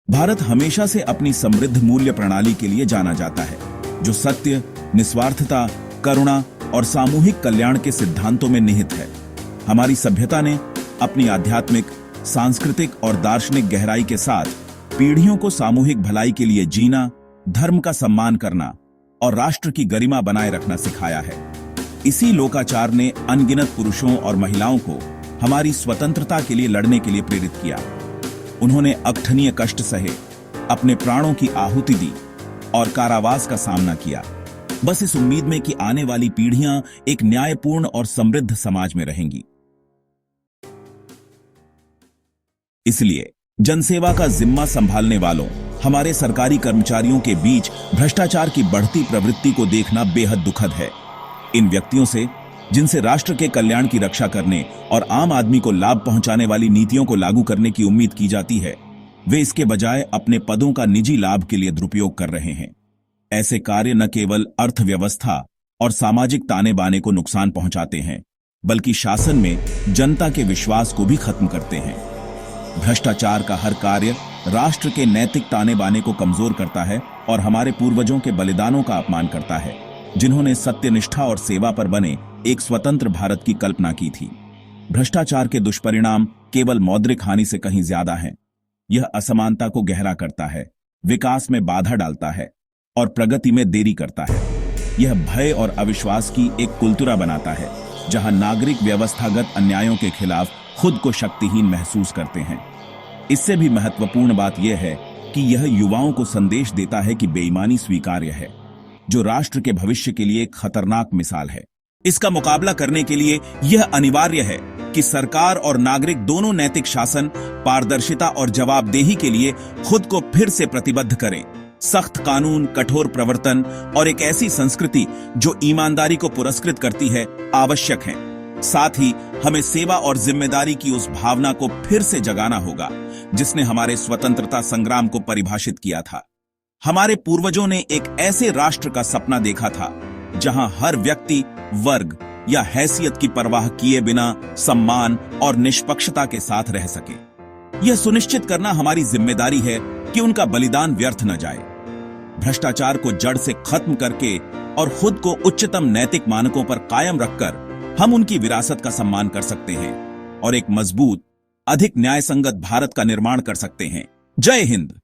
भारत हमेशा से अपनी समृद्ध मूल्य प्रणाली के लिए जाना जाता है, जो सत्य, निस्वार्थता, करुणा और सामूहिक कल्याण के सिद्धांतों में निहित है। हमारी सभ्यता ने अपनी आध्यात्मिक, सांस्कृतिक और दार्शनिक गहराई के साथ पीढ़ियों को सामूहिक भलाई के लिए जीना, धर्म का सम्मान करना और राष्ट्र की गरिमा बनाए रखना सिखाया है। इसी लोकाचार ने अनगिनत पुरुषों और महिलाओं को हमारी स्वतंत्रता के लिए लड़ने के लिए प्रेरित किया। उन्होंने अकथनीय कष्ट सहे, अपने प्राणों की आहुति दी और कारावास का सामना किया, बस इस उम्मीद में कि आने वाली पीढ़ियां एक न्यायपूर्ण और समृद्ध समाज में रहेंगी। इसलिए जनसेवा का जिम्मा संभालने वालों, हमारे सरकारी कर्मचारियों के बीच भ्रष्टाचार की बढ़ती प्रवृत्ति को देखना बेहद दुखद है। इन व्यक्तियों से, जिनसे राष्ट्र के कल्याण की रक्षा करने और आम आदमी को लाभ पहुंचाने वाली नीतियों को लागू करने की उम्मीद की जाती है, वे इसके बजाय अपने पदों का निजी लाभ के लिए दुरुपयोग कर रहे हैं। ऐसे कार्य न केवल अर्थव्यवस्था और सामाजिक ताने बाने को नुकसान पहुंचाते हैं, बल्कि शासन में जनता के विश्वास को भी खत्म करते हैं। भ्रष्टाचार का हर कार्य राष्ट्र के नैतिक ताने बाने को कमजोर करता है और हमारे पूर्वजों के बलिदानों का अपमान करता है, जिन्होंने सत्यनिष्ठा और सेवा पर बने एक स्वतंत्र भारत की कल्पना की थी। भ्रष्टाचार के दुष्परिणाम केवल मौद्रिक हानि से कहीं ज्यादा हैं। यह असमानता को गहरा करता है, विकास में बाधा डालता है और प्रगति में देरी करता है। यह भय और अविश्वास की एक कुलतुरा बनाता है, जहां नागरिक व्यवस्थागत अन्यायों के खिलाफ खुद को शक्तिहीन महसूस करते हैं। इससे भी महत्वपूर्ण बात यह है कि यह युवाओं को संदेश देता है कि बेईमानी स्वीकार्य है, जो राष्ट्र के भविष्य के लिए एक खतरनाक मिसाल है। इसका मुकाबला करने के लिए यह अनिवार्य है कि सरकार और नागरिक दोनों नैतिक शासन, पारदर्शिता और जवाबदेही के लिए खुद को फिर से प्रतिबद्ध करें। सख्त कानून, कठोर प्रवर्तन और एक ऐसी संस्कृति जो ईमानदारी को पुरस्कृत करती है, आवश्यक है। साथ ही हमें सेवा और जिम्मेदारी की उस भावना को फिर से जगाना होगा जिसने हमारे स्वतंत्रता संग्राम को परिभाषित किया था। हमारे पूर्वजों ने एक ऐसे राष्ट्र का सपना देखा था जहां हर व्यक्ति, वर्ग या हैसियत की परवाह किए बिना सम्मान और निष्पक्षता के साथ रह सके। यह सुनिश्चित करना हमारी जिम्मेदारी है कि उनका बलिदान व्यर्थ न जाए। भ्रष्टाचार को जड़ से खत्म करके और खुद को उच्चतम नैतिक मानकों पर कायम रखकर हम उनकी विरासत का सम्मान कर सकते हैं और एक मजबूत, अधिक न्यायसंगत भारत का निर्माण कर सकते हैं। जय हिंद।